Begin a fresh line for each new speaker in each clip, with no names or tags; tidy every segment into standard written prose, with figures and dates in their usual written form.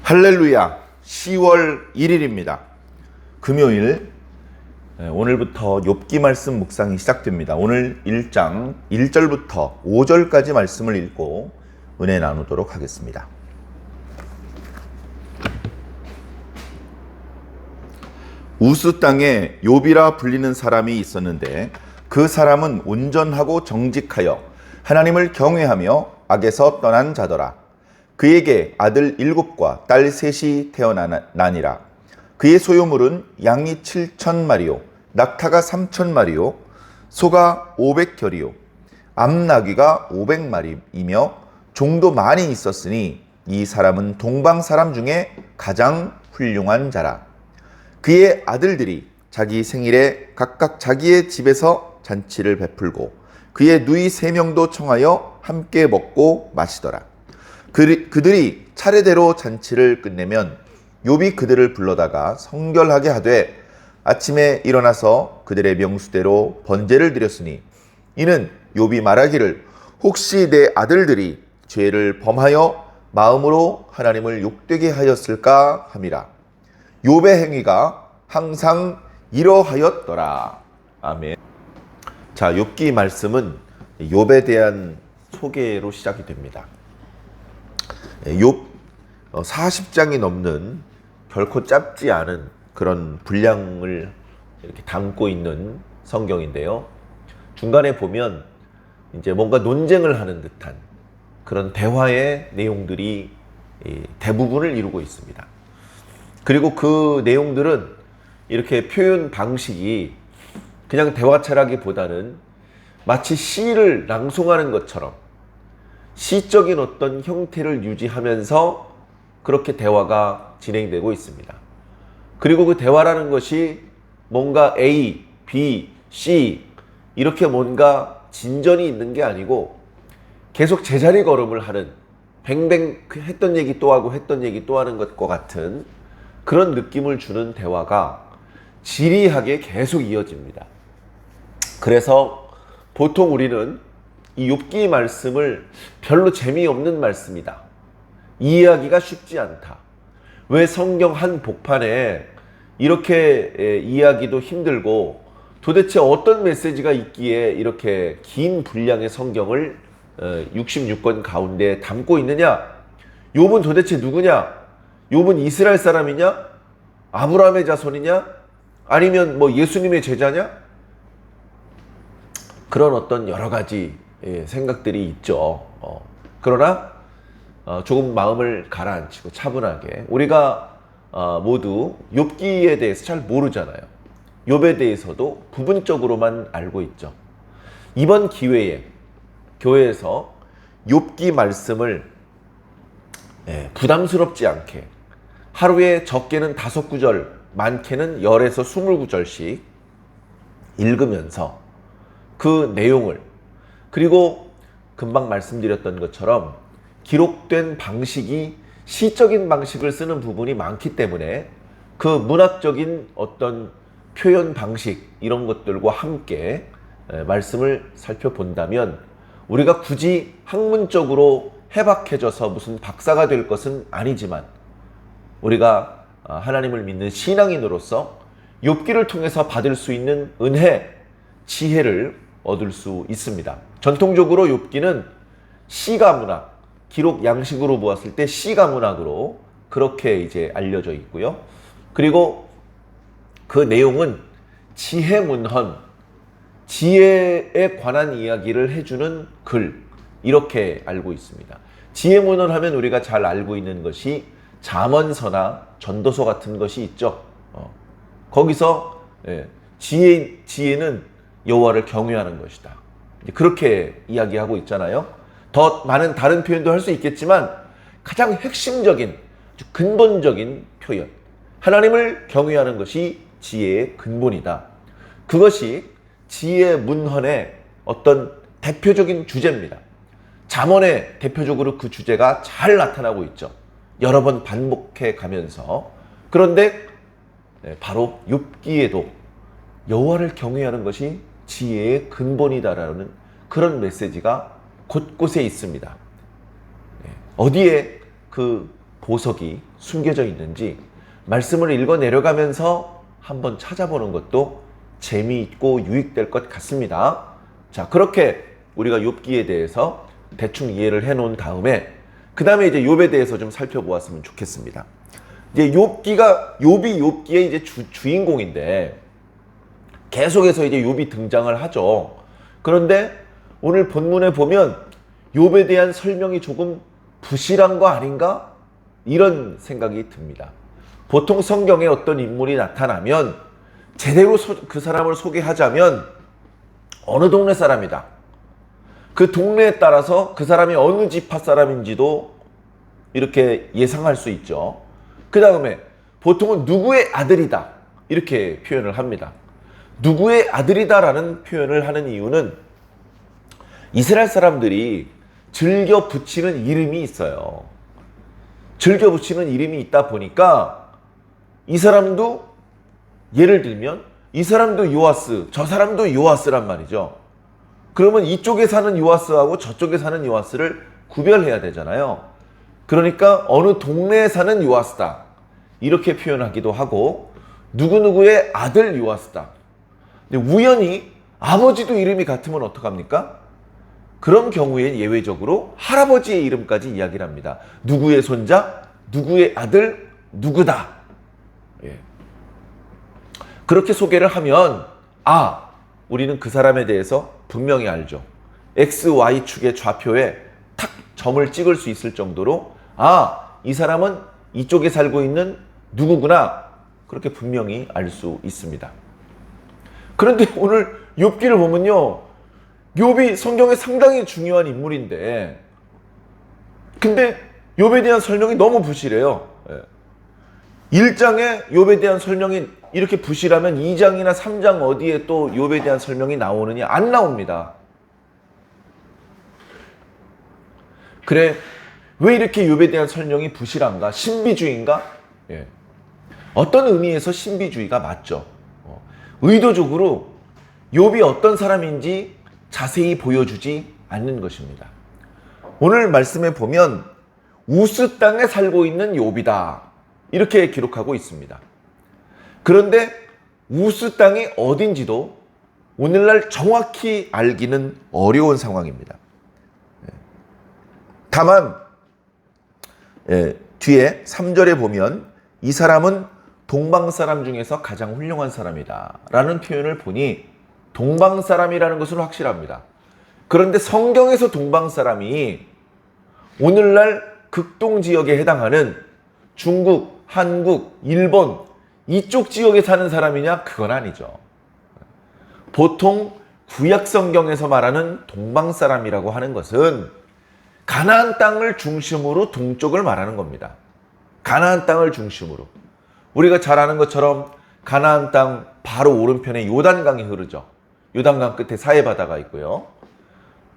할렐루야, 10월 1일입니다. 금요일, 오늘부터 욥기 말씀 묵상이 시작됩니다. 오늘 1장 1절부터 5절까지 말씀을 읽고 은혜 나누도록 하겠습니다. 우스 땅에 욥이라 불리는 사람이 있었는데 그 사람은 온전하고 정직하여 하나님을 경외하며 악에서 떠난 자더라. 그에게 아들 7과 딸 3이 태어나니라. 그의 소유물은 양이 7,000마리요 낙타가 3,000마리요 소가 500결이요 암나귀가 500마리이며 종도 많이 있었으니 이 사람은 동방 사람 중에 가장 훌륭한 자라. 그의 아들들이 자기 생일에 각각 자기의 집에서 잔치를 베풀고 그의 누이 3명도 청하여 함께 먹고 마시더라. 그들이 차례대로 잔치를 끝내면 욥이 그들을 불러다가 성결하게 하되 아침에 일어나서 그들의 명수대로 번제를 드렸으니 이는 욥이 말하기를 혹시 내 아들들이 죄를 범하여 마음으로 하나님을 욕되게 하였을까 함이라. 욥의 행위가 항상 이러하였더라. 아멘. 자, 욥기 말씀은 욥에 대한 소개로 시작이 됩니다. 욥 40장이 넘는 결코 짧지 않은 그런 분량을 이렇게 담고 있는 성경인데요. 중간에 보면 이제 뭔가 논쟁을 하는 듯한 그런 대화의 내용들이 대부분을 이루고 있습니다. 그리고 그 내용들은 이렇게 표현 방식이 그냥 대화체라기보다는 마치 시를 낭송하는 것처럼 시적인 어떤 형태를 유지하면서 그렇게 대화가 진행되고 있습니다. 그리고 그 대화라는 것이 뭔가 A, B, C 이렇게 뭔가 진전이 있는 게 아니고 계속 제자리 걸음을 하는 뱅뱅 했던 얘기 또 하고 했던 얘기 또 하는 것과 같은 그런 느낌을 주는 대화가 지리하게 계속 이어집니다. 그래서 보통 우리는 이 욥기 말씀을 별로 재미없는 말씀이다. 이해하기가 쉽지 않다. 왜 성경 한 복판에 이렇게 이해하기도 힘들고 도대체 어떤 메시지가 있기에 이렇게 긴 분량의 성경을 66권 가운데 담고 있느냐? 욥은 도대체 누구냐? 욥은 이스라엘 사람이냐? 아브라함의 자손이냐? 아니면 뭐 예수님의 제자냐? 그런 어떤 여러 가지 생각들이 있죠. 그러나 조금 마음을 가라앉히고 차분하게 우리가 모두 욥기에 대해서 잘 모르잖아요. 욥에 대해서도 부분적으로만 알고 있죠. 이번 기회에 교회에서 욥기 말씀을 부담스럽지 않게 하루에 적게는 5구절, 많게는 10에서 20구절씩 읽으면서 그 내용을 그리고 금방 말씀드렸던 것처럼 기록된 방식이 시적인 방식을 쓰는 부분이 많기 때문에 그 문학적인 어떤 표현 방식 이런 것들과 함께 말씀을 살펴본다면 우리가 굳이 학문적으로 해박해져서 무슨 박사가 될 것은 아니지만 우리가 하나님을 믿는 신앙인으로서 욥기를 통해서 받을 수 있는 은혜, 지혜를 얻을 수 있습니다. 전통적으로 욥기는 시가 문학, 기록 양식으로 보았을 때 시가 문학으로 그렇게 이제 알려져 있고요. 그리고 그 내용은 지혜 문헌, 지혜에 관한 이야기를 해주는 글, 이렇게 알고 있습니다. 지혜 문헌 하면 우리가 잘 알고 있는 것이 잠언서나 전도서 같은 것이 있죠. 거기서 지혜는 여호와를 경외하는 것이다. 그렇게 이야기하고 있잖아요. 더 많은 다른 표현도 할 수 있겠지만 가장 핵심적인, 근본적인 표현. 하나님을 경외하는 것이 지혜의 근본이다. 그것이 지혜 문헌의 어떤 대표적인 주제입니다. 잠언에 대표적으로 그 주제가 잘 나타나고 있죠. 여러 번 반복해 가면서. 그런데 바로 욥기에도 여호와를 경외하는 것이 지혜의 근본이다라는 그런 메시지가 곳곳에 있습니다. 어디에 그 보석이 숨겨져 있는지 말씀을 읽어 내려가면서 한번 찾아보는 것도 재미있고 유익될 것 같습니다. 자, 그렇게 우리가 욥기에 대해서 대충 이해를 해 놓은 다음에 그 다음에 이제 욥에 대해서 좀 살펴보았으면 좋겠습니다. 이제 욥기가 욥기의 이제 주인공인데 계속해서 이제 욥이 등장을 하죠. 그런데 오늘 본문에 보면 욥에 대한 설명이 조금 부실한 거 아닌가? 이런 생각이 듭니다. 보통 성경에 어떤 인물이 나타나면 제대로 그 사람을 소개하자면 어느 동네 사람이다. 그 동네에 따라서 그 사람이 어느 지파 사람인지도 이렇게 예상할 수 있죠. 그 다음에 보통은 누구의 아들이다. 이렇게 표현을 합니다. 누구의 아들이다라는 표현을 하는 이유는 이스라엘 사람들이 즐겨 붙이는 이름이 있어요. 즐겨 붙이는 이름이 있다 보니까 이 사람도 예를 들면 이 사람도 요아스, 저 사람도 요아스란 말이죠. 그러면 이쪽에 사는 요아스하고 저쪽에 사는 요아스를 구별해야 되잖아요. 그러니까 어느 동네에 사는 요아스다. 이렇게 표현하기도 하고 누구누구의 아들 요아스다. 근데 우연히 아버지도 이름이 같으면 어떡합니까? 그런 경우엔 예외적으로 할아버지의 이름까지 이야기를 합니다. 누구의 손자, 누구의 아들, 누구다. 예. 그렇게 소개를 하면 우리는 그 사람에 대해서 분명히 알죠. X, Y축의 좌표에 탁 점을 찍을 수 있을 정도로 이 사람은 이쪽에 살고 있는 누구구나. 그렇게 분명히 알 수 있습니다. 그런데 오늘 욥기를 보면요. 욥이 성경에 상당히 중요한 인물인데 근데 욥에 대한 설명이 너무 부실해요. 1장에 욥에 대한 설명이 이렇게 부실하면 2장이나 3장 어디에 또 욥에 대한 설명이 나오느냐? 안 나옵니다. 그래, 왜 이렇게 욥에 대한 설명이 부실한가? 신비주의인가? 예. 어떤 의미에서 신비주의가 맞죠. 의도적으로 욥이 어떤 사람인지 자세히 보여주지 않는 것입니다. 오늘 말씀에 보면 우스 땅에 살고 있는 욥이다. 이렇게 기록하고 있습니다. 그런데 우스 땅이 어딘지도 오늘날 정확히 알기는 어려운 상황입니다. 다만 뒤에 3절에 보면 이 사람은 동방 사람 중에서 가장 훌륭한 사람이다 라는 표현을 보니 동방 사람이라는 것은 확실합니다. 그런데 성경에서 동방 사람이 오늘날 극동 지역에 해당하는 중국, 한국, 일본 이쪽 지역에 사는 사람이냐? 그건 아니죠. 보통 구약 성경에서 말하는 동방 사람이라고 하는 것은 가나안 땅을 중심으로 동쪽을 말하는 겁니다. 가나안 땅을 중심으로. 우리가 잘 아는 것처럼 가나안 땅 바로 오른편에 요단강이 흐르죠. 요단강 끝에 사해바다가 있고요.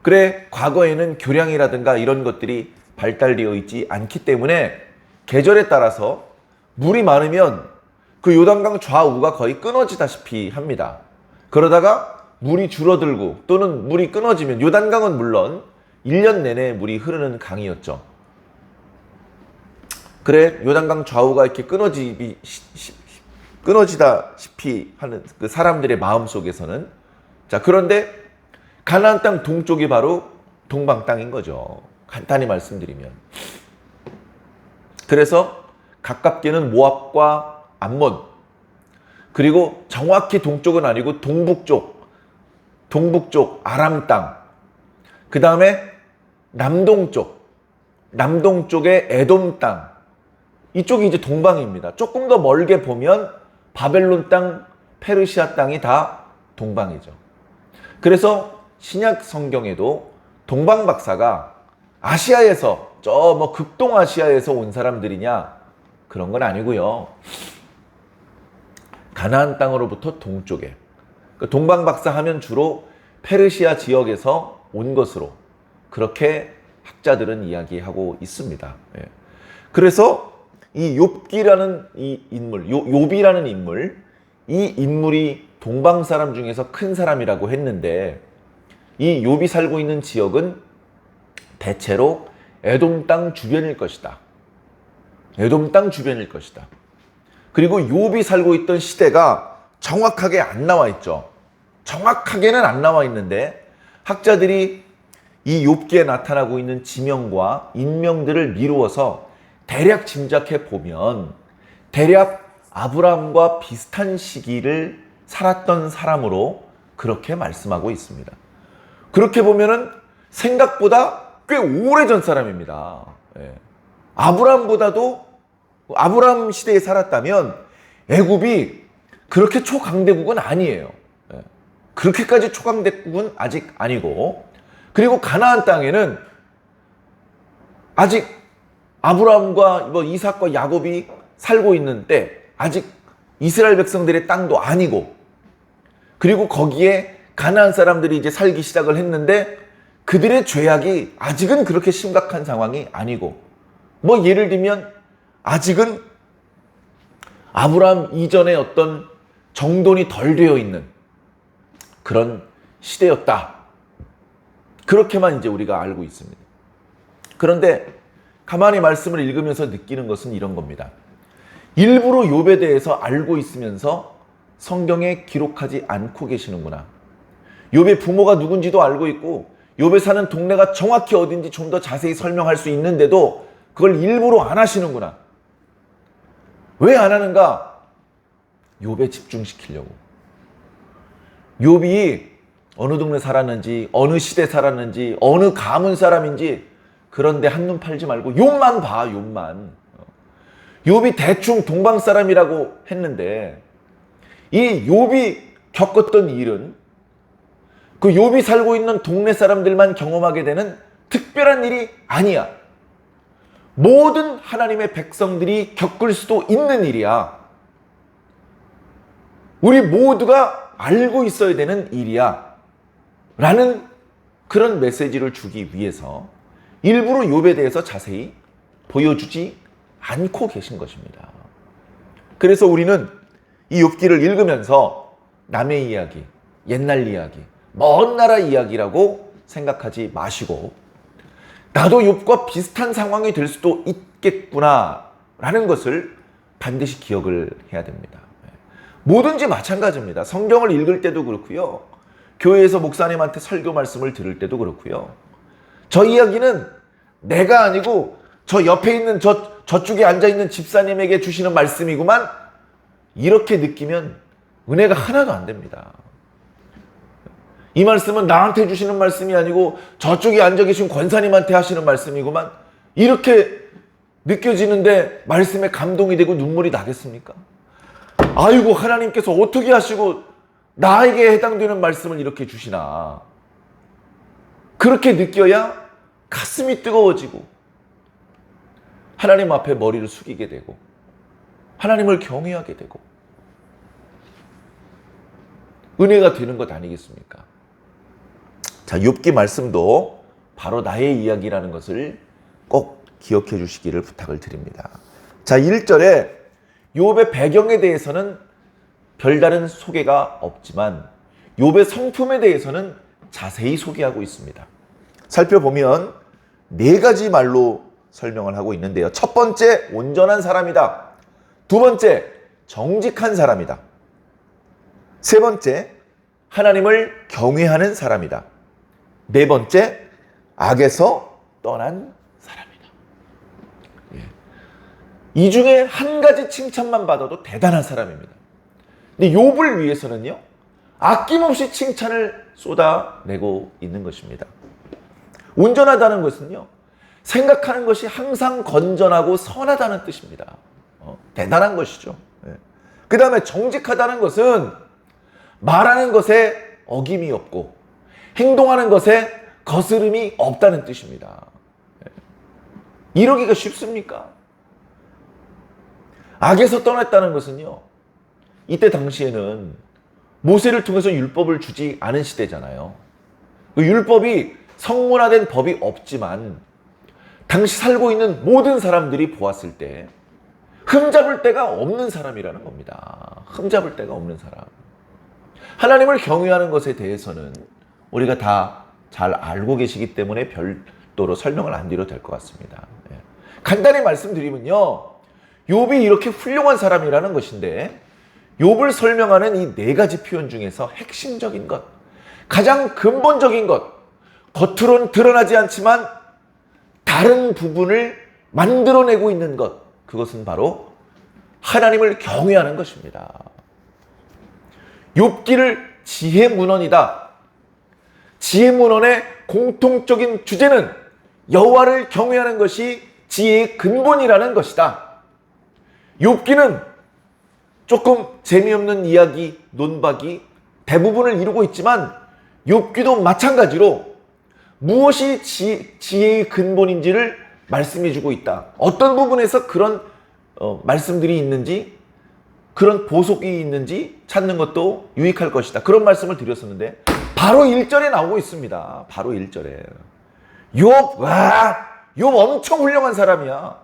그래, 과거에는 교량이라든가 이런 것들이 발달되어 있지 않기 때문에 계절에 따라서 물이 많으면 그 요단강 좌우가 거의 끊어지다시피 합니다. 그러다가 물이 줄어들고 또는 물이 끊어지면 요단강은 물론 1년 내내 물이 흐르는 강이었죠. 그래, 요단강 좌우가 이렇게 끊어지다시피 하는 그 사람들의 마음 속에서는 자, 그런데 가나안 땅 동쪽이 바로 동방 땅인 거죠. 간단히 말씀드리면. 그래서 가깝게는 모압과 암몬, 그리고 정확히 동쪽은 아니고 동북쪽 아람 땅, 그 다음에 남동쪽의 에돔 땅, 이쪽이 이제 동방입니다. 조금 더 멀게 보면 바벨론 땅, 페르시아 땅이 다 동방이죠. 그래서 신약 성경에도 동방 박사가 아시아에서 극동아시아에서 온 사람들이냐? 그런 건 아니고요. 가나안 땅으로부터 동쪽에. 동방 박사 하면 주로 페르시아 지역에서 온 것으로 그렇게 학자들은 이야기하고 있습니다. 그래서 이 욥기라는 이 인물, 욥이라는 인물, 이 인물이 동방 사람 중에서 큰 사람이라고 했는데 이 욥이 살고 있는 지역은 대체로 에돔 땅 주변일 것이다. 에돔 땅 주변일 것이다. 그리고 욥이 살고 있던 시대가 정확하게 안 나와 있죠. 정확하게는 안 나와 있는데 학자들이 이 욥기에 나타나고 있는 지명과 인명들을 미루어서 대략 짐작해 보면 대략 아브라함과 비슷한 시기를 살았던 사람으로 그렇게 말씀하고 있습니다. 그렇게 보면은 생각보다 꽤 오래전 사람입니다. 예. 아브라함보다도 아브라함 시대에 살았다면 애굽이 그렇게 초강대국은 아니에요. 예. 그렇게까지 초강대국은 아직 아니고, 그리고 가나안 땅에는 아직 아브라함과 이삭과 야곱이 살고 있는 때 아직 이스라엘 백성들의 땅도 아니고, 그리고 거기에 가나안 사람들이 이제 살기 시작을 했는데 그들의 죄악이 아직은 그렇게 심각한 상황이 아니고, 예를 들면 아직은 아브라함 이전의 어떤 정돈이 덜 되어 있는 그런 시대였다. 그렇게만 이제 우리가 알고 있습니다. 그런데 가만히 말씀을 읽으면서 느끼는 것은 이런 겁니다. 일부러 욥에 대해서 알고 있으면서 성경에 기록하지 않고 계시는구나. 욥의 부모가 누군지도 알고 있고 욥이 사는 동네가 정확히 어딘지 좀 더 자세히 설명할 수 있는데도 그걸 일부러 안 하시는구나. 왜 안 하는가? 욥에 집중시키려고. 욥이 어느 동네 살았는지, 어느 시대 살았는지, 어느 가문 사람인지 그런데 한눈 팔지 말고 욥만 봐, 욥만. 욥이 대충 동방 사람이라고 했는데 이 욥이 겪었던 일은 그 욥이 살고 있는 동네 사람들만 경험하게 되는 특별한 일이 아니야. 모든 하나님의 백성들이 겪을 수도 있는 일이야. 우리 모두가 알고 있어야 되는 일이야. 라는 그런 메시지를 주기 위해서 일부러 욥에 대해서 자세히 보여주지 않고 계신 것입니다. 그래서 우리는 이 욥기를 읽으면서 남의 이야기, 옛날 이야기, 먼 나라 이야기라고 생각하지 마시고 나도 욥과 비슷한 상황이 될 수도 있겠구나라는 것을 반드시 기억을 해야 됩니다. 뭐든지 마찬가지입니다. 성경을 읽을 때도 그렇고요. 교회에서 목사님한테 설교 말씀을 들을 때도 그렇고요. 저 이야기는 내가 아니고 저 옆에 있는 저쪽에 앉아있는 집사님에게 주시는 말씀이구만, 이렇게 느끼면 은혜가 하나도 안 됩니다. 이 말씀은 나한테 주시는 말씀이 아니고 저쪽에 앉아 계신 권사님한테 하시는 말씀이구만, 이렇게 느껴지는데 말씀에 감동이 되고 눈물이 나겠습니까? 아이고, 하나님께서 어떻게 하시고 나에게 해당되는 말씀을 이렇게 주시나. 그렇게 느껴야 가슴이 뜨거워지고 하나님 앞에 머리를 숙이게 되고 하나님을 경외하게 되고 은혜가 되는 것 아니겠습니까? 자, 욥기 말씀도 바로 나의 이야기라는 것을 꼭 기억해 주시기를 부탁을 드립니다. 자, 1절에 욥의 배경에 대해서는 별다른 소개가 없지만 욥의 성품에 대해서는 자세히 소개하고 있습니다. 살펴보면 4가지 말로 설명을 하고 있는데요. 첫 번째, 온전한 사람이다. 두 번째, 정직한 사람이다. 세 번째, 하나님을 경외하는 사람이다. 네 번째, 악에서 떠난 사람이다. 이 중에 한 가지 칭찬만 받아도 대단한 사람입니다. 근데 욥을 위해서는요, 아낌없이 칭찬을 쏟아내고 있는 것입니다. 온전하다는 것은요, 생각하는 것이 항상 건전하고 선하다는 뜻입니다. 대단한 것이죠. 그 다음에 정직하다는 것은 말하는 것에 어김이 없고 행동하는 것에 거스름이 없다는 뜻입니다. 이러기가 쉽습니까? 악에서 떠났다는 것은요, 이때 당시에는 모세를 통해서 율법을 주지 않은 시대잖아요. 그 율법이 성문화된 법이 없지만 당시 살고 있는 모든 사람들이 보았을 때 흠잡을 데가 없는 사람이라는 겁니다. 흠잡을 데가 없는 사람. 하나님을 경외하는 것에 대해서는 우리가 다 잘 알고 계시기 때문에 별도로 설명을 안 드려도 될 것 같습니다. 간단히 말씀드리면요, 욥이 이렇게 훌륭한 사람이라는 것인데, 욥을 설명하는 이 네 가지 표현 중에서 핵심적인 것, 가장 근본적인 것, 겉으론 드러나지 않지만 다른 부분을 만들어내고 있는 것, 그것은 바로 하나님을 경외하는 것입니다. 욥기를 지혜 문헌이다. 지혜 문헌의 공통적인 주제는 여호와를 경외하는 것이 지혜의 근본이라는 것이다. 욥기는 조금 재미없는 이야기, 논박이 대부분을 이루고 있지만 욥기도 마찬가지로 무엇이 지혜의 근본인지를 말씀해주고 있다. 어떤 부분에서 그런 말씀들이 있는지, 그런 보석이 있는지 찾는 것도 유익할 것이다. 그런 말씀을 드렸었는데 바로 1절에 나오고 있습니다. 바로 1절에. 욥 엄청 훌륭한 사람이야.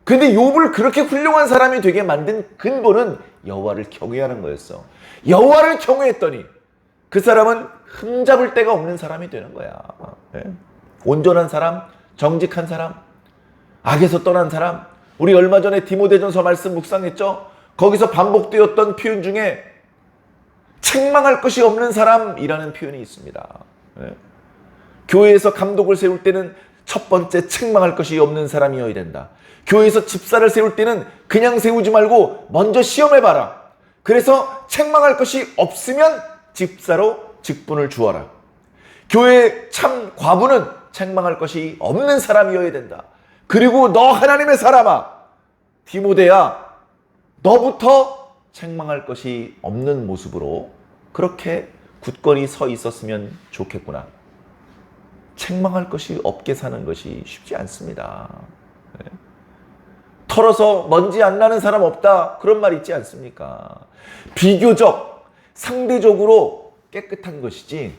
근데 욥을 그렇게 훌륭한 사람이 되게 만든 근본은 여호와를 경외하는 거였어. 여호와를 경외했더니 그 사람은 흠잡을 데가 없는 사람이 되는 거야. 온전한 사람, 정직한 사람, 악에서 떠난 사람. 우리 얼마 전에 디모데전서 말씀 묵상했죠? 거기서 반복되었던 표현 중에 책망할 것이 없는 사람이라는 표현이 있습니다. 교회에서 감독을 세울 때는 첫 번째 책망할 것이 없는 사람이어야 된다. 교회에서 집사를 세울 때는 그냥 세우지 말고 먼저 시험해봐라. 그래서 책망할 것이 없으면 집사로 직분을 주어라. 교회의 참 과부는 책망할 것이 없는 사람이어야 된다. 그리고 너 하나님의 사람아, 디모데야, 너부터 책망할 것이 없는 모습으로 그렇게 굳건히 서 있었으면 좋겠구나. 책망할 것이 없게 사는 것이 쉽지 않습니다. 털어서 먼지 안 나는 사람 없다, 그런 말 있지 않습니까? 비교적, 상대적으로 깨끗한 것이지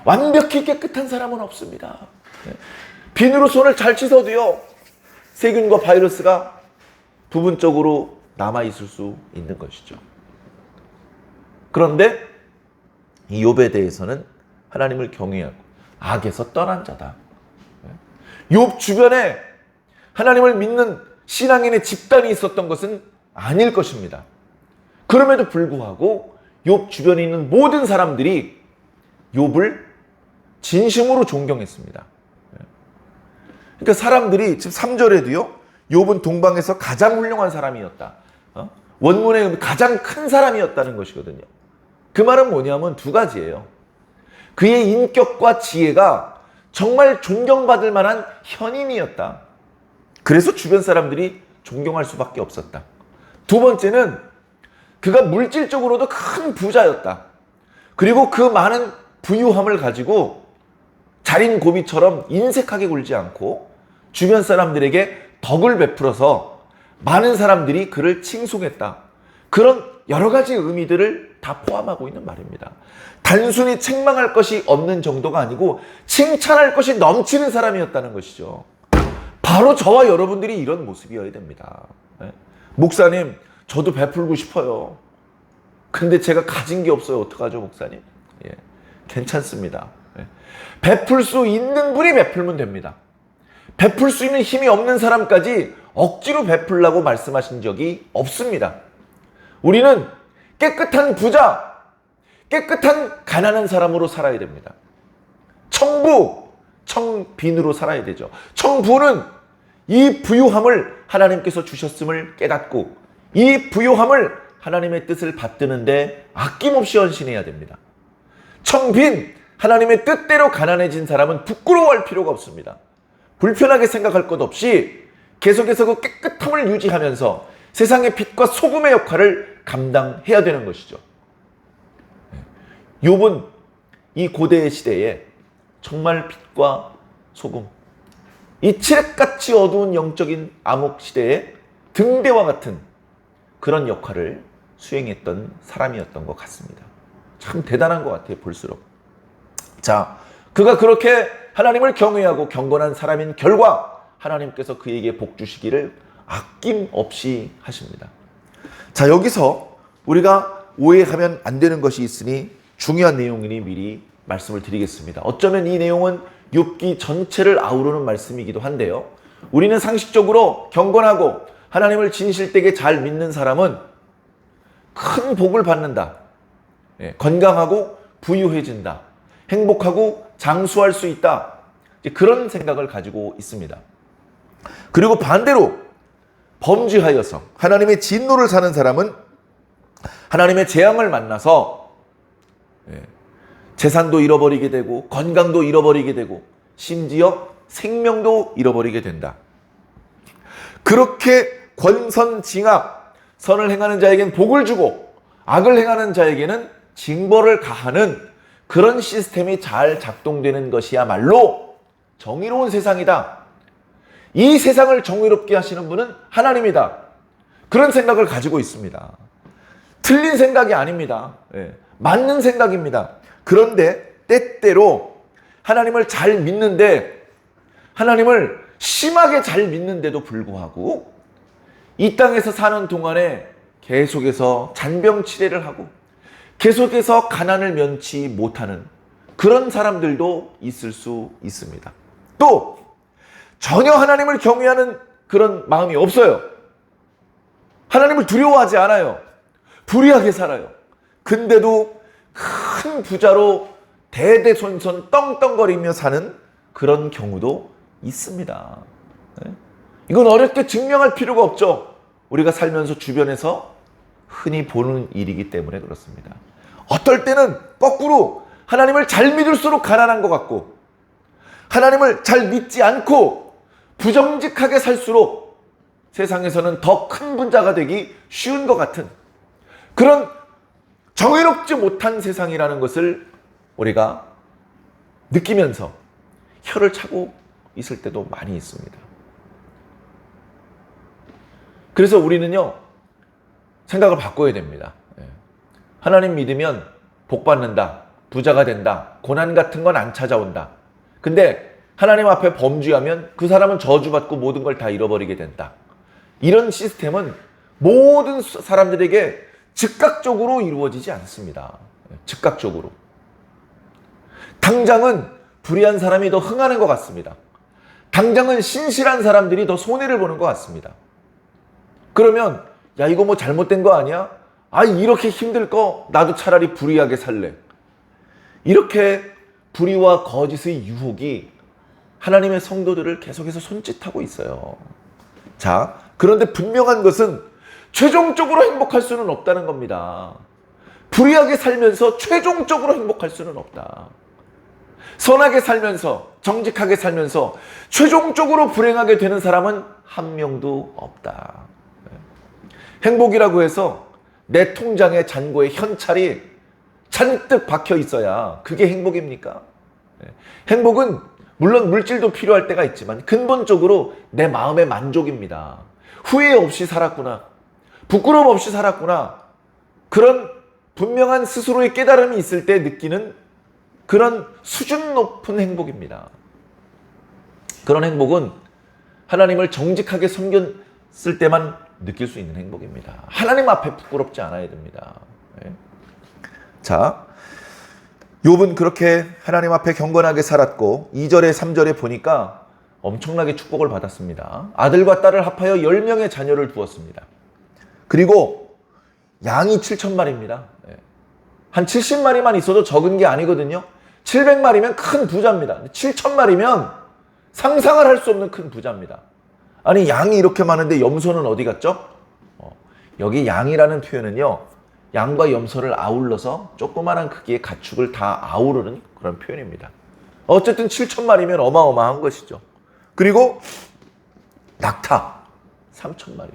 완벽히 깨끗한 사람은 없습니다. 비누로 손을 잘 씻어도요, 세균과 바이러스가 부분적으로 남아있을 수 있는 것이죠. 그런데 이 욥에 대해서는 하나님을 경외하고 악에서 떠난 자다. 욥 주변에 하나님을 믿는 신앙인의 집단이 있었던 것은 아닐 것입니다. 그럼에도 불구하고 욥 주변에 있는 모든 사람들이 욥을 진심으로 존경했습니다. 그러니까 사람들이 지금 3절에도요, 욥은 동방에서 가장 훌륭한 사람이었다. 원문에 가장 큰 사람이었다는 것이거든요. 그 말은 뭐냐면 두 가지예요. 그의 인격과 지혜가 정말 존경받을 만한 현인이었다. 그래서 주변 사람들이 존경할 수밖에 없었다. 두 번째는 그가 물질적으로도 큰 부자였다. 그리고 그 많은 부유함을 가지고 자린고비처럼 인색하게 굴지 않고 주변 사람들에게 덕을 베풀어서 많은 사람들이 그를 칭송했다. 그런 여러 가지 의미들을 다 포함하고 있는 말입니다. 단순히 책망할 것이 없는 정도가 아니고 칭찬할 것이 넘치는 사람이었다는 것이죠. 바로 저와 여러분들이 이런 모습이어야 됩니다. 목사님, 저도 베풀고 싶어요. 근데 제가 가진 게 없어요. 어떡하죠, 목사님? 괜찮습니다. 베풀 수 있는 분이 베풀면 됩니다. 베풀 수 있는 힘이 없는 사람까지 억지로 베풀라고 말씀하신 적이 없습니다. 우리는 깨끗한 부자, 깨끗한 가난한 사람으로 살아야 됩니다. 청빈으로 살아야 되죠. 청부는 이 부유함을 하나님께서 주셨음을 깨닫고 이 부유함을 하나님의 뜻을 받드는데 아낌없이 헌신해야 됩니다. 청빈, 하나님의 뜻대로 가난해진 사람은 부끄러워할 필요가 없습니다. 불편하게 생각할 것 없이 계속해서 그 깨끗함을 유지하면서 세상의 빛과 소금의 역할을 감당해야 되는 것이죠. 욥은 이 고대의 시대에 정말 빛과 소금, 이 칠흑같이 어두운 영적인 암흑 시대에 등대와 같은 그런 역할을 수행했던 사람이었던 것 같습니다. 참 대단한 것 같아요, 볼수록. 자, 그가 그렇게 하나님을 경외하고 경건한 사람인 결과 하나님께서 그에게 복 주시기를 아낌없이 하십니다. 자, 여기서 우리가 오해하면 안 되는 것이 있으니 중요한 내용이니 미리 말씀을 드리겠습니다. 어쩌면 이 내용은 욥기 전체를 아우르는 말씀이기도 한데요. 우리는 상식적으로 경건하고 하나님을 진실되게 잘 믿는 사람은 큰 복을 받는다. 건강하고 부유해진다. 행복하고 장수할 수 있다. 그런 생각을 가지고 있습니다. 그리고 반대로 범죄하여서 하나님의 진노를 사는 사람은 하나님의 재앙을 만나서 재산도 잃어버리게 되고 건강도 잃어버리게 되고 심지어 생명도 잃어버리게 된다. 그렇게 권선징악, 선을 행하는 자에게는 복을 주고 악을 행하는 자에게는 징벌을 가하는 그런 시스템이 잘 작동되는 것이야말로 정의로운 세상이다. 이 세상을 정의롭게 하시는 분은 하나님이다. 그런 생각을 가지고 있습니다. 틀린 생각이 아닙니다. 맞는 생각입니다. 그런데 때때로 하나님을 잘 믿는데, 하나님을 심하게 잘 믿는데도 불구하고 이 땅에서 사는 동안에 계속해서 잔병치레를 하고 계속해서 가난을 면치 못하는 그런 사람들도 있을 수 있습니다. 또 전혀 하나님을 경외하는 그런 마음이 없어요. 하나님을 두려워하지 않아요. 불의하게 살아요. 근데도 큰 부자로 대대손손 떵떵거리며 사는 그런 경우도 있습니다. 이건 어렵게 증명할 필요가 없죠. 우리가 살면서 주변에서 흔히 보는 일이기 때문에 그렇습니다. 어떨 때는 거꾸로 하나님을 잘 믿을수록 가난한 것 같고, 하나님을 잘 믿지 않고 부정직하게 살수록 세상에서는 더 큰 분자가 되기 쉬운 것 같은 그런 정의롭지 못한 세상이라는 것을 우리가 느끼면서 혀를 차고 있을 때도 많이 있습니다. 그래서 우리는요, 생각을 바꿔야 됩니다. 하나님 믿으면 복 받는다, 부자가 된다, 고난 같은 건 안 찾아온다. 근데 하나님 앞에 범죄하면 그 사람은 저주받고 모든 걸 다 잃어버리게 된다. 이런 시스템은 모든 사람들에게 즉각적으로 이루어지지 않습니다. 즉각적으로. 당장은 불의한 사람이 더 흥하는 것 같습니다. 당장은 신실한 사람들이 더 손해를 보는 것 같습니다. 그러면 야, 이거 뭐 잘못된 거 아니야? 아, 이렇게 힘들 거 나도 차라리 불의하게 살래. 이렇게 불의와 거짓의 유혹이 하나님의 성도들을 계속해서 손짓하고 있어요. 자, 그런데 분명한 것은 최종적으로 행복할 수는 없다는 겁니다. 불의하게 살면서 최종적으로 행복할 수는 없다. 선하게 살면서, 정직하게 살면서 최종적으로 불행하게 되는 사람은 한 명도 없다. 행복이라고 해서 내 통장에 잔고에 현찰이 잔뜩 박혀 있어야 그게 행복입니까? 행복은 물론 물질도 필요할 때가 있지만 근본적으로 내 마음의 만족입니다. 후회 없이 살았구나. 부끄러움 없이 살았구나. 그런 분명한 스스로의 깨달음이 있을 때 느끼는 그런 수준 높은 행복입니다. 그런 행복은 하나님을 정직하게 섬겼을 때만 느낄 수 있는 행복입니다. 하나님 앞에 부끄럽지 않아야 됩니다. 자, 욥은 그렇게 하나님 앞에 경건하게 살았고 2절에 3절에 보니까 엄청나게 축복을 받았습니다. 아들과 딸을 합하여 10명의 자녀를 두었습니다. 그리고 양이 7,000마리입니다. 한 70마리만 있어도 적은 게 아니거든요. 700마리면 큰 부자입니다. 7,000마리면 상상을 할 수 없는 큰 부자입니다. 아니, 양이 이렇게 많은데 염소는 어디 갔죠? 여기 양이라는 표현은요, 양과 염소를 아울러서 조그마한 크기의 가축을 다 아우르는 그런 표현입니다. 어쨌든 7,000마리면 어마어마한 것이죠. 그리고 낙타 3,000마리.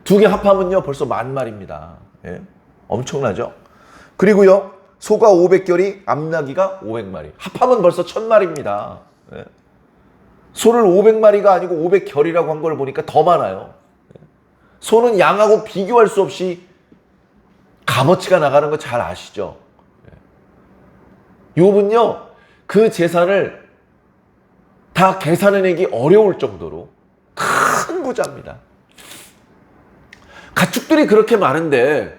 두 개 합하면요 벌써 10,000마리입니다. 예? 엄청나죠? 그리고요, 소가 500결이, 암나귀가 500마리. 합하면 벌써 1,000마리입니다. 예? 소를 500마리가 아니고 500결이라고 한 걸 보니까 더 많아요. 소는 양하고 비교할 수 없이 값어치가 나가는 거 잘 아시죠? 욥은요, 그 재산을 다 계산해내기 어려울 정도로 큰 부자입니다. 가축들이 그렇게 많은데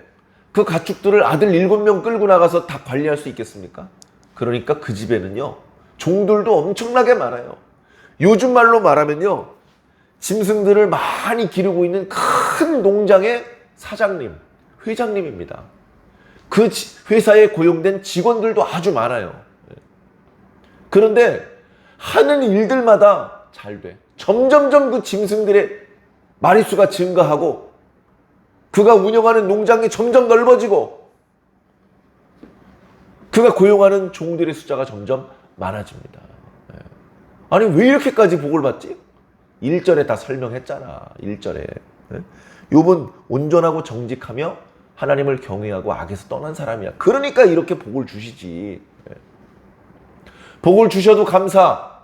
그 가축들을 아들 7명 끌고 나가서 다 관리할 수 있겠습니까? 그러니까 그 집에는요, 종들도 엄청나게 많아요. 요즘 말로 말하면요, 짐승들을 많이 기르고 있는 큰 농장의 사장님, 회장님입니다. 그 회사에 고용된 직원들도 아주 많아요. 그런데 하는 일들마다 잘 돼. 점점점 그 짐승들의 마리수가 증가하고 그가 운영하는 농장이 점점 넓어지고 그가 고용하는 종들의 숫자가 점점 많아집니다. 아니 왜 이렇게까지 복을 받지? 1절에 다 설명했잖아. 1절에. 욥은 온전하고 정직하며 하나님을 경외하고 악에서 떠난 사람이야. 그러니까 이렇게 복을 주시지. 복을 주셔도 감사.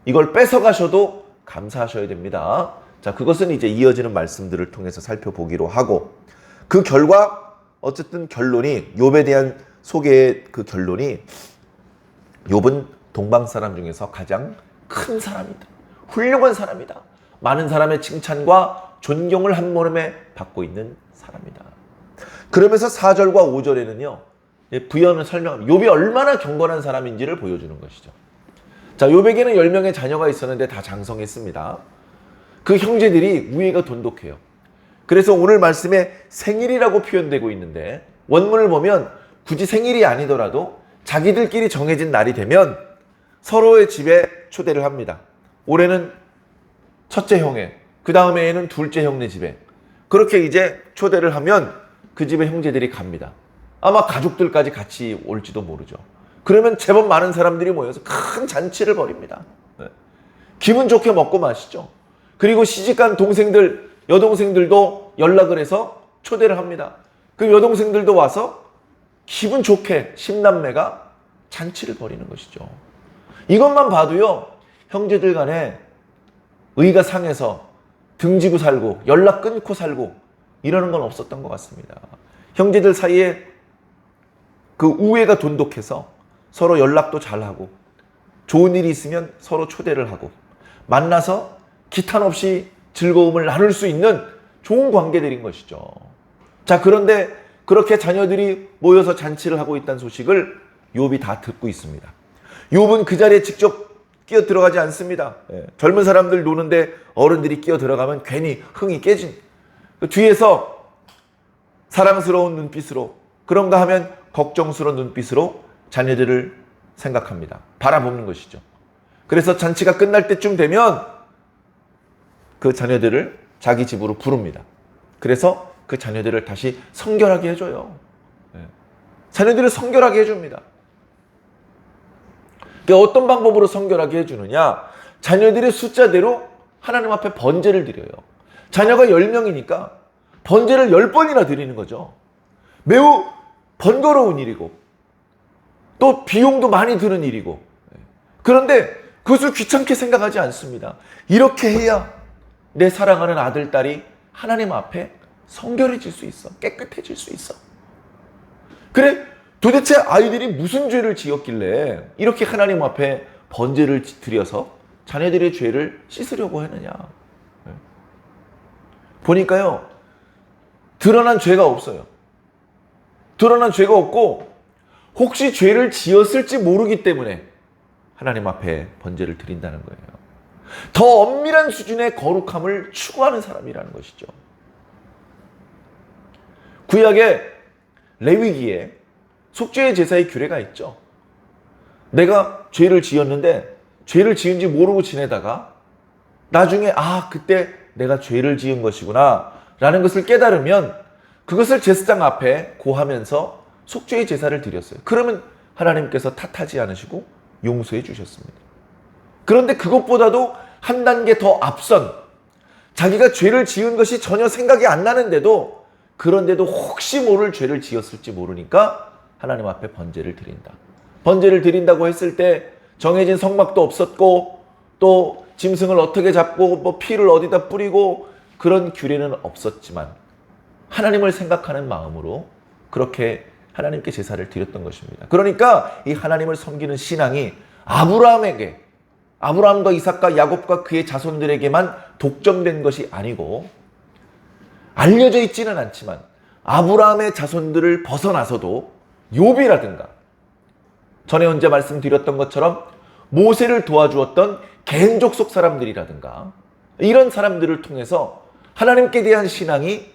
이걸 뺏어가셔도 감사하셔야 됩니다. 자, 그것은 이제 이어지는 말씀들을 통해서 살펴보기로 하고 그 결과 어쨌든 결론이 욥에 대한 소개의 그 결론이 욥은 동방 사람 중에서 가장 큰 사람이다. 훌륭한 사람이다. 많은 사람의 칭찬과 존경을 한 몸에 받고 있는 사람이다. 그러면서 4절과 5절에는요. 부연을 설명합니다. 욥이 얼마나 경건한 사람인지를 보여주는 것이죠. 자, 욥에게는 10명의 자녀가 있었는데 다 장성했습니다. 그 형제들이 우애가 돈독해요. 그래서 오늘 말씀에 생일이라고 표현되고 있는데 원문을 보면 굳이 생일이 아니더라도 자기들끼리 정해진 날이 되면 서로의 집에 초대를 합니다. 올해는 첫째 형의, 그 다음에 애는 둘째 형네 집에. 그렇게 이제 초대를 하면 그 집에 형제들이 갑니다. 아마 가족들까지 같이 올지도 모르죠. 그러면 제법 많은 사람들이 모여서 큰 잔치를 벌입니다. 기분 좋게 먹고 마시죠. 그리고 시집간 동생들, 여동생들도 연락을 해서 초대를 합니다. 그 여동생들도 와서 기분 좋게 10남매가 잔치를 벌이는 것이죠. 이것만 봐도요, 형제들 간에 의가 상해서 등지고 살고 연락 끊고 살고 이러는 건 없었던 것 같습니다. 형제들 사이에 그 우애가 돈독해서 서로 연락도 잘하고 좋은 일이 있으면 서로 초대를 하고 만나서 기탄 없이 즐거움을 나눌 수 있는 좋은 관계들인 것이죠. 자, 그런데 그렇게 자녀들이 모여서 잔치를 하고 있다는 소식을 욥이 다 듣고 있습니다. 욥은 그 자리에 직접 끼어 들어가지 않습니다. 젊은 사람들 노는데 어른들이 끼어 들어가면 괜히 흥이 깨진. 그 뒤에서 사랑스러운 눈빛으로, 그런가 하면 걱정스러운 눈빛으로 자녀들을 생각합니다. 바라보는 것이죠. 그래서 잔치가 끝날 때쯤 되면 그 자녀들을 자기 집으로 부릅니다. 그래서 그 자녀들을 다시 성결하게 해줘요. 자녀들을 성결하게 해줍니다. 어떤 방법으로 성결하게 해주느냐? 자녀들의 숫자대로 하나님 앞에 번제를 드려요. 자녀가 10명이니까 번제를 10번이나 드리는 거죠. 매우 번거로운 일이고 또 비용도 많이 드는 일이고, 그런데 그것을 귀찮게 생각하지 않습니다. 이렇게 해야 내 사랑하는 아들, 딸이 하나님 앞에 성결해질 수 있어. 깨끗해질 수 있어. 그래, 도대체 아이들이 무슨 죄를 지었길래 이렇게 하나님 앞에 번제를 드려서 자녀들의 죄를 씻으려고 하느냐. 보니까요, 드러난 죄가 없어요. 드러난 죄가 없고 혹시 죄를 지었을지 모르기 때문에 하나님 앞에 번제를 드린다는 거예요. 더 엄밀한 수준의 거룩함을 추구하는 사람이라는 것이죠. 구약의 레위기에 속죄의 제사의 규례가 있죠. 내가 죄를 지었는데 죄를 지은지 모르고 지내다가 나중에 그때 내가 죄를 지은 것이구나 라는 것을 깨달으면 그것을 제사장 앞에 고하면서 속죄의 제사를 드렸어요. 그러면 하나님께서 탓하지 않으시고 용서해 주셨습니다. 그런데 그것보다도 한 단계 더 앞선, 자기가 죄를 지은 것이 전혀 생각이 안 나는데도, 그런데도 혹시 모를 죄를 지었을지 모르니까 하나님 앞에 번제를 드린다. 번제를 드린다고 했을 때 정해진 성막도 없었고 또 짐승을 어떻게 잡고 뭐 피를 어디다 뿌리고 그런 규례는 없었지만 하나님을 생각하는 마음으로 그렇게 하나님께 제사를 드렸던 것입니다. 그러니까 이 하나님을 섬기는 신앙이 아브라함과 이삭과 야곱과 그의 자손들에게만 독점된 것이 아니고, 알려져 있지는 않지만 아브라함의 자손들을 벗어나서도 욥이라든가 전에 언제 말씀드렸던 것처럼 모세를 도와주었던 겐족 속 사람들이라든가 이런 사람들을 통해서 하나님께 대한 신앙이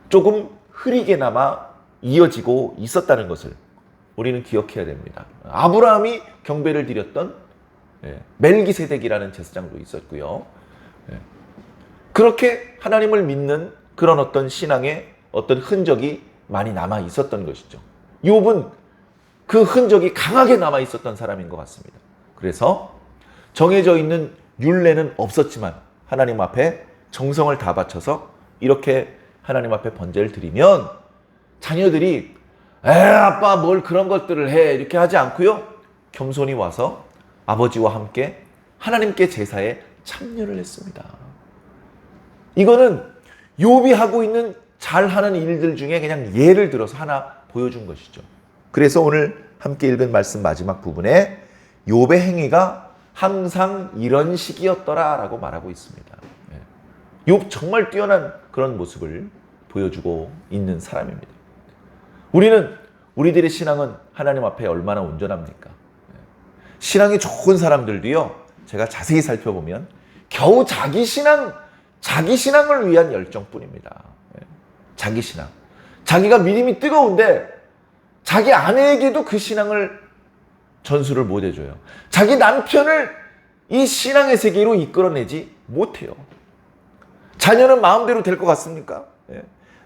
조금 흐리게나마 이어지고 있었다는 것을 우리는 기억해야 됩니다. 아브라함이 경배를 드렸던 멜기세덱이라는 제사장도 있었고요. 그렇게 하나님을 믿는 그런 어떤 신앙의 어떤 흔적이 많이 남아 있었던 것이죠. 욥은 그 흔적이 강하게 남아 있었던 사람인 것 같습니다. 그래서 정해져 있는 율례는 없었지만 하나님 앞에 정성을 다 바쳐서 이렇게 하나님 앞에 번제를 드리면 자녀들이 아빠 뭘 그런 것들을 해 이렇게 하지 않고요. 겸손히 와서 아버지와 함께 하나님께 제사에 참여를 했습니다. 이거는 욥이 하고 있는 잘하는 일들 중에 그냥 예를 들어서 하나 보여준 것이죠. 그래서 오늘 함께 읽은 말씀 마지막 부분에 욥의 행위가 항상 이런 식이었더라 라고 말하고 있습니다. 욥 정말 뛰어난 그런 모습을 보여주고 있는 사람입니다. 우리는 우리들의 신앙은 하나님 앞에 얼마나 온전합니까? 신앙이 좋은 사람들도요, 제가 자세히 살펴보면 겨우 자기 신앙을 위한 열정뿐입니다. 자기 신앙. 자기가 믿음이 뜨거운데 자기 아내에게도 그 신앙을 전수를 못 해줘요. 자기 남편을 이 신앙의 세계로 이끌어내지 못해요. 자녀는 마음대로 될 것 같습니까?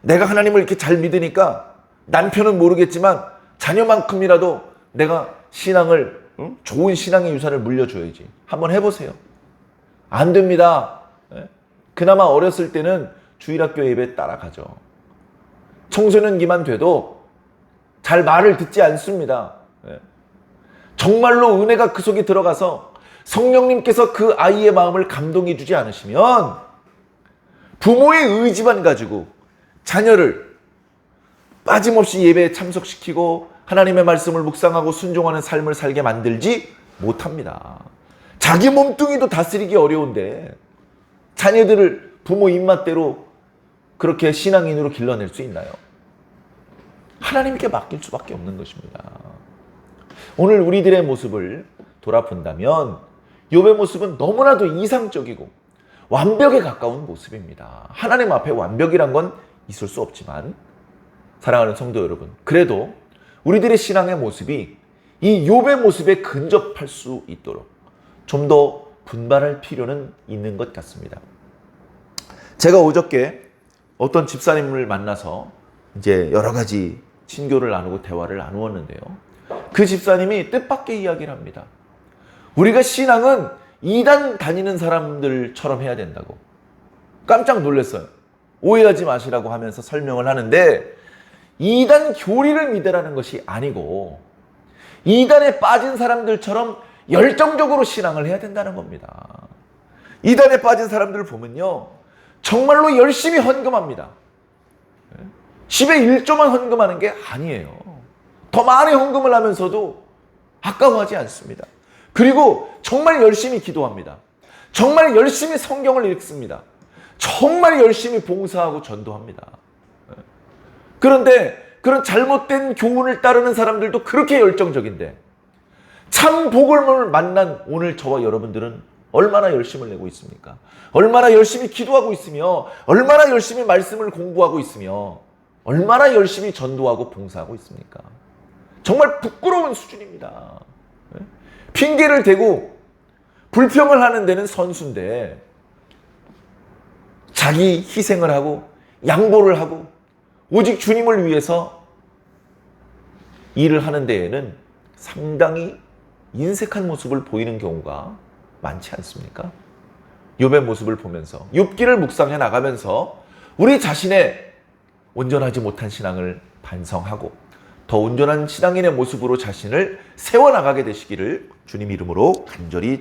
내가 하나님을 이렇게 잘 믿으니까 남편은 모르겠지만 자녀만큼이라도 내가 신앙을, 좋은 신앙의 유산을 물려줘야지. 한번 해보세요. 안 됩니다. 그나마 어렸을 때는 주일학교 예배 따라가죠. 청소년기만 돼도 잘 말을 듣지 않습니다. 정말로 은혜가 그 속에 들어가서 성령님께서 그 아이의 마음을 감동해 주지 않으시면 부모의 의지만 가지고 자녀를 빠짐없이 예배에 참석시키고 하나님의 말씀을 묵상하고 순종하는 삶을 살게 만들지 못합니다. 자기 몸뚱이도 다스리기 어려운데 자녀들을 부모 입맛대로 그렇게 신앙인으로 길러낼 수 있나요? 하나님께 맡길 수밖에 없는 것입니다. 오늘 우리들의 모습을 돌아본다면 욥의 모습은 너무나도 이상적이고 완벽에 가까운 모습입니다. 하나님 앞에 완벽이란 건 있을 수 없지만 사랑하는 성도 여러분, 그래도 우리들의 신앙의 모습이 이 욥의 모습에 근접할 수 있도록 좀 더 분발할 필요는 있는 것 같습니다. 제가 어저께 어떤 집사님을 만나서 이제 여러 가지 친교를 나누고 대화를 나누었는데요. 그 집사님이 뜻밖의 이야기를 합니다. 우리가 신앙은 이단 다니는 사람들처럼 해야 된다고. 깜짝 놀랐어요. 오해하지 마시라고 하면서 설명을 하는데 이단 교리를 믿으라는 것이 아니고 이단에 빠진 사람들처럼 열정적으로 신앙을 해야 된다는 겁니다. 이단에 빠진 사람들을 보면요, 정말로 열심히 헌금합니다. 10의 1조만 헌금하는 게 아니에요. 더 많이 헌금을 하면서도 아까워하지 않습니다. 그리고 정말 열심히 기도합니다. 정말 열심히 성경을 읽습니다. 정말 열심히 봉사하고 전도합니다. 그런데 그런 잘못된 교훈을 따르는 사람들도 그렇게 열정적인데 참 복을 만난 오늘 저와 여러분들은 얼마나 열심을 내고 있습니까? 얼마나 열심히 기도하고 있으며 얼마나 열심히 말씀을 공부하고 있으며 얼마나 열심히 전도하고 봉사하고 있습니까? 정말 부끄러운 수준입니다. 핑계를 대고 불평을 하는 데는 선수인데 자기 희생을 하고 양보를 하고 오직 주님을 위해서 일을 하는 데에는 상당히 인색한 모습을 보이는 경우가 많지 않습니까? 욥의 모습을 보면서 욥기를 묵상해 나가면서 우리 자신의 온전하지 못한 신앙을 반성하고 더 온전한 신앙인의 모습으로 자신을 세워나가게 되시기를 주님 이름으로 간절히